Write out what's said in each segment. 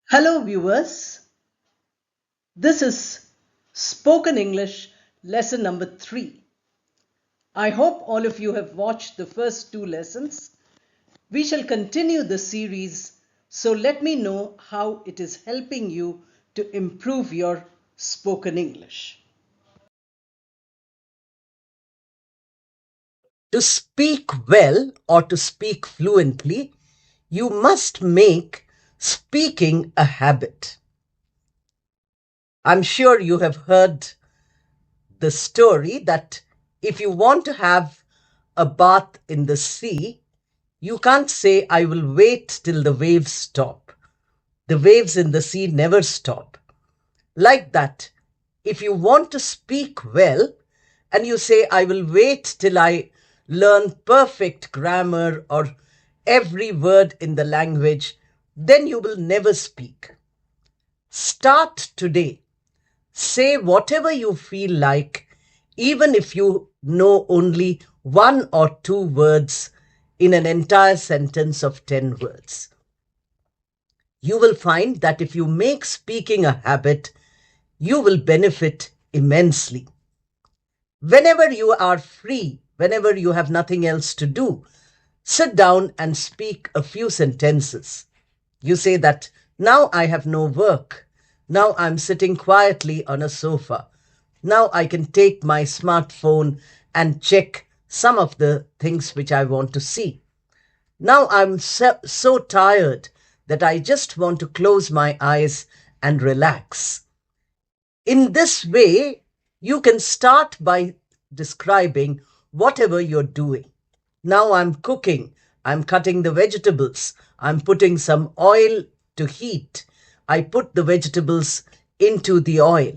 Hello, viewers. This is Spoken English lesson number 3. I hope all of you have watched the first 2 lessons. We shall continue the series, so let me know how it is helping you to improve your spoken English. To speak well or to speak fluently, you must make speaking a habit. I'm sure you have heard the story that if you want to have a bath in the sea, you can't say, I will wait till the waves stop. The waves in the sea never stop. Like that, if you want to speak well and you say, I will wait till I learn perfect grammar or every word in the language, then you will never speak. Start today. Say whatever you feel like, even if you know only 1 or 2 words in an entire sentence of 10 words. You will find that if you make speaking a habit, you will benefit immensely. Whenever you are free, whenever you have nothing else to do, sit down and speak a few sentences. You say that, now I have no work. Now I'm sitting quietly on a sofa. Now I can take my smartphone and check some of the things which I want to see. Now I'm so tired that I just want to close my eyes and relax. In this way, you can start by describing whatever you're doing. Now I'm cooking. I'm cutting the vegetables. I'm putting some oil to heat. I put the vegetables into the oil.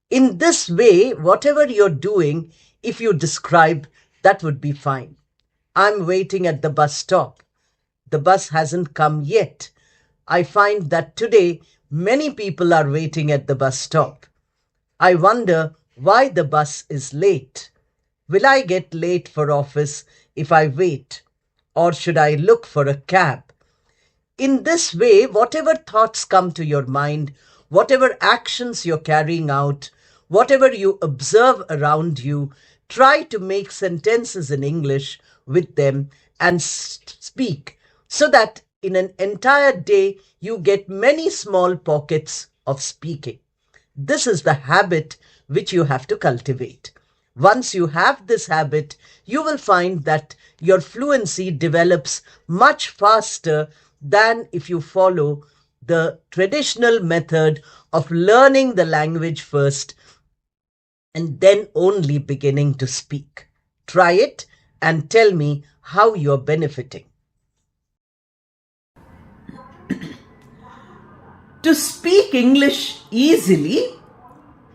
In this way, whatever you're doing, if you describe, that would be fine. I'm waiting at the bus stop. The bus hasn't come yet. I find that today many people are waiting at the bus stop. I wonder why the bus is late. Will I get late for office if I wait? Or should I look for a cab? In this way, whatever thoughts come to your mind, whatever actions you're carrying out, whatever you observe around you, try to make sentences in English with them and speak so that in an entire day you get many small pockets of speaking. This is the habit which you have to cultivate. Once you have this habit, you will find that your fluency develops much faster than if you follow the traditional method of learning the language first and then only beginning to speak. Try it and tell me how you're benefiting. To speak English easily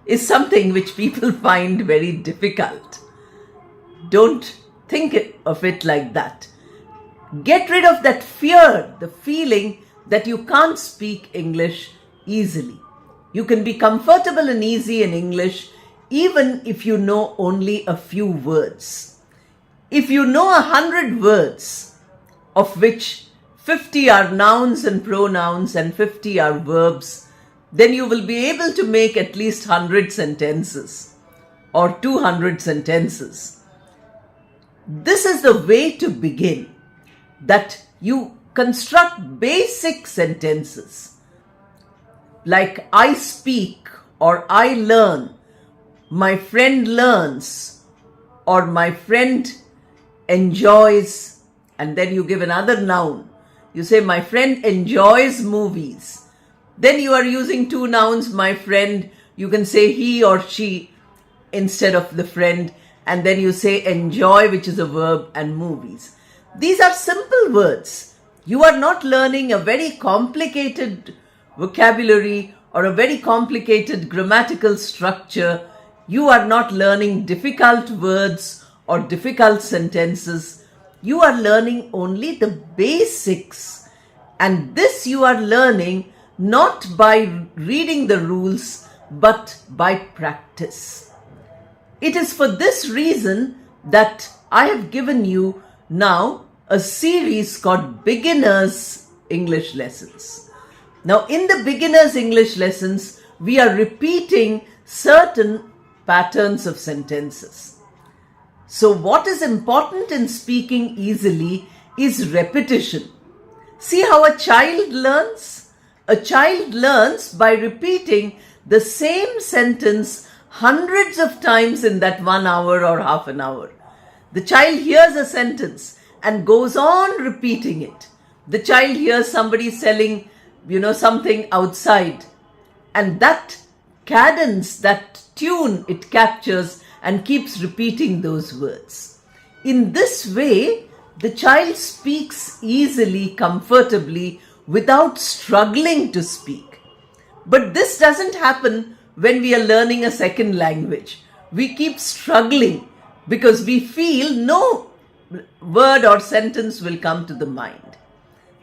is something which people find very difficult. Don't think of it like that. Get rid of that fear, the feeling that you can't speak English easily. You can be comfortable and easy in English even if you know only a few words. If you know 100 words, of which 50 are nouns and pronouns and 50 are verbs, then you will be able to make at least 100 sentences or 200 sentences. This is the way to begin, that you construct basic sentences like I speak or I learn, my friend learns, or my friend enjoys, and then you give another noun. You say, my friend enjoys movies. Then you are using 2 nouns, my friend. You can say he or she instead of the friend. And then you say enjoy, which is a verb, and movies. These are simple words. You are not learning a very complicated vocabulary or a very complicated grammatical structure. You are not learning difficult words or difficult sentences. You are learning only the basics. And this you are learning not by reading the rules, but by practice. It is for this reason that I have given you now a series called Beginners English Lessons. Now, in the beginner's English lessons, we are repeating certain patterns of sentences. So, what is important in speaking easily is repetition. See how a child learns? A child learns by repeating the same sentence hundreds of times in that 1 hour or half an hour. The child hears a sentence and goes on repeating it. The child hears somebody selling, something outside, and that cadence, that tune it captures and keeps repeating those words. In this way, the child speaks easily, comfortably, without struggling to speak. But this doesn't happen when we are learning a second language. We keep struggling because we feel no word or sentence will come to the mind.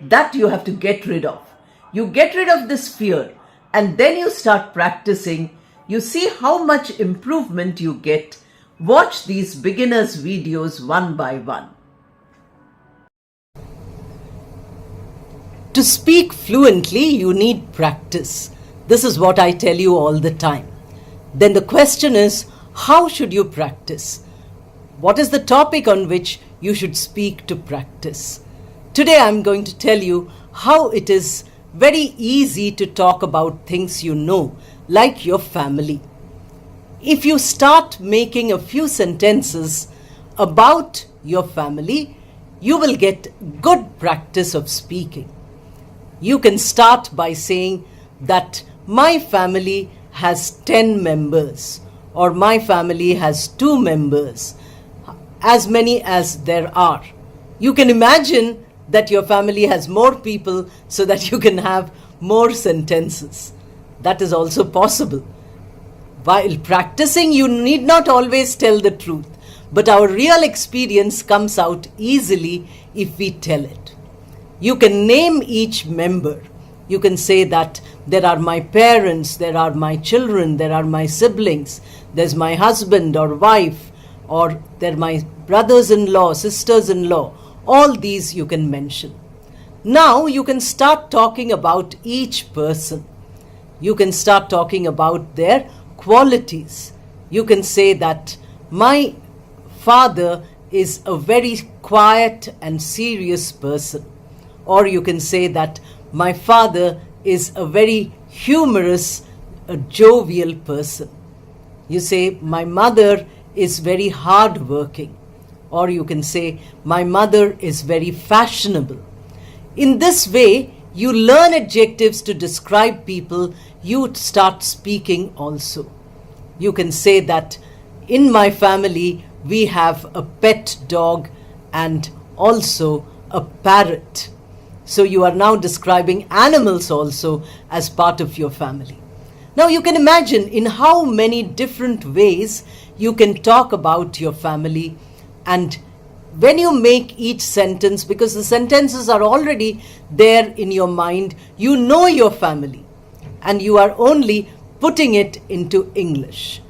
That you have to get rid of. You get rid of this fear and then you start practicing. You see how much improvement you get. Watch these beginners' videos one by one. To speak fluently, you need practice. This is what I tell you all the time. Then the question is, how should you practice? What is the topic on which you should speak to practice? Today I'm going to tell you how it is very easy to talk about things you know, like your family. If you start making a few sentences about your family, you will get good practice of speaking. You can start by saying that my family has 10 members or my family has 2 members, as many as there are. You can imagine that your family has more people so that you can have more sentences. That is also possible. While practicing, you need not always tell the truth, but our real experience comes out easily if we tell it. You can name each member. You can say that there are my parents, there are my children, there are my siblings, there's my husband or wife, or there are my brothers-in-law, sisters-in-law. All these you can mention. Now you can start talking about each person. You can start talking about their qualities. You can say that my father is a very quiet and serious person. Or you can say that my father is a very humorous, jovial person. You say my mother is very hardworking. Or you can say my mother is very fashionable. In this way, you learn adjectives to describe people you start speaking also. You can say that in my family we have a pet dog and also a parrot. So you are now describing animals also as part of your family. Now you can imagine in how many different ways you can talk about your family. And when you make each sentence, because the sentences are already there in your mind, you know your family and you are only putting it into English.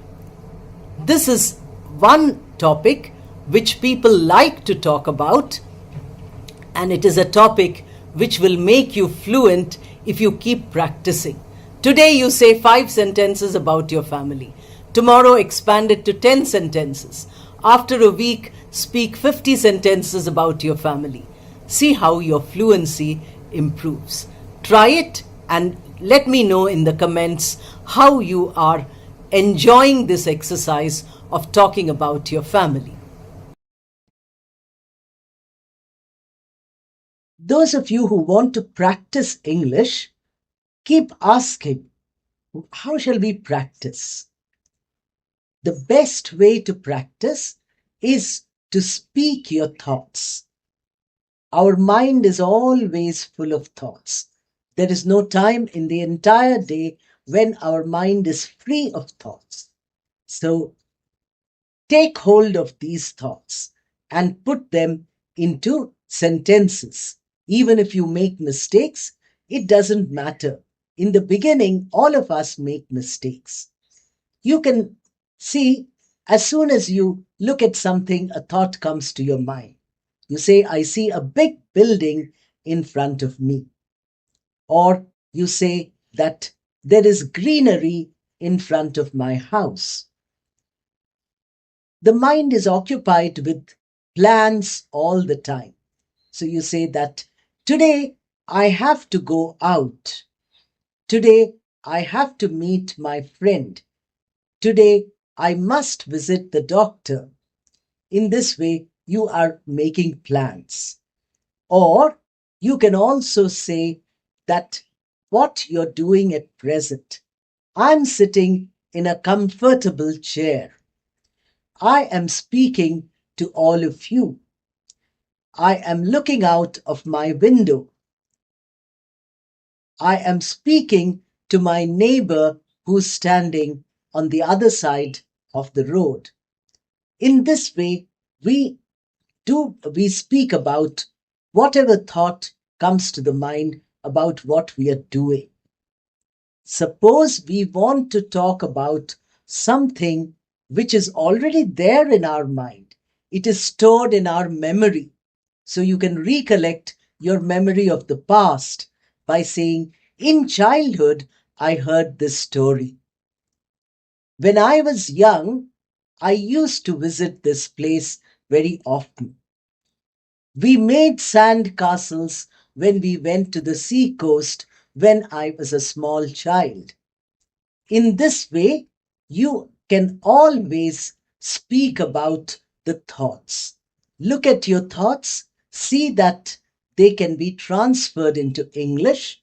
This is one topic which people like to talk about, and it is a topic which will make you fluent if you keep practicing. Today you say 5 sentences about your family. Tomorrow expand it to 10 sentences. After a week, speak 50 sentences about your family. See how your fluency improves. Try it and let me know in the comments how you are enjoying this exercise of talking about your family. Those of you who want to practice English, keep asking, how shall we practice? The best way to practice is to speak your thoughts. Our mind is always full of thoughts. There is no time in the entire day when our mind is free of thoughts. So take hold of these thoughts and put them into sentences. Even if you make mistakes, it doesn't matter. In the beginning, all of us make mistakes. You can see, as soon as you look at something, a thought comes to your mind. You say, I see a big building in front of me. Or You say that there is greenery in front of my house. The mind is occupied with plans all the time. So you say that today I have to go out. Today I have to meet my friend. Today I must visit the doctor. In this way, you are making plans. Or you can also say that what you're doing at present. I'm sitting in a comfortable chair. I am speaking to all of you. I am looking out of my window. I am speaking to my neighbor who's standing on the other side of the road. In this way, we speak about whatever thought comes to the mind about what we are doing. Suppose we want to talk about something which is already there in our mind. It is stored in our memory. So you can recollect your memory of the past by saying, in childhood, I heard this story. When I was young, I used to visit this place very often. We made sand castles when we went to the sea coast when I was a small child. In this way, you can always speak about the thoughts. Look at your thoughts, see that they can be transferred into English,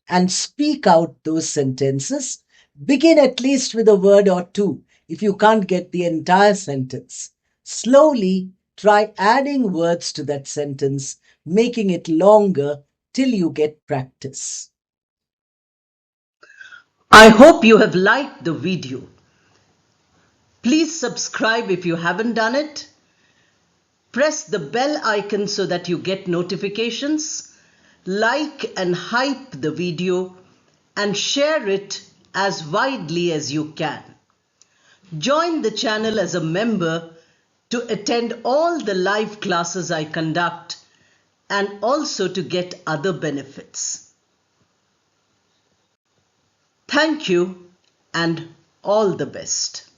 and speak out those sentences. Begin at least with a word or two if you can't get the entire sentence. Slowly try adding words to that sentence, making it longer till you get practice. I hope you have liked the video. Please subscribe if you haven't done it. Press the bell icon so that you get notifications. Like and hype the video and share it as widely as you can. Join the channel as a member to attend all the live classes I conduct and also to get other benefits. Thank you and all the best.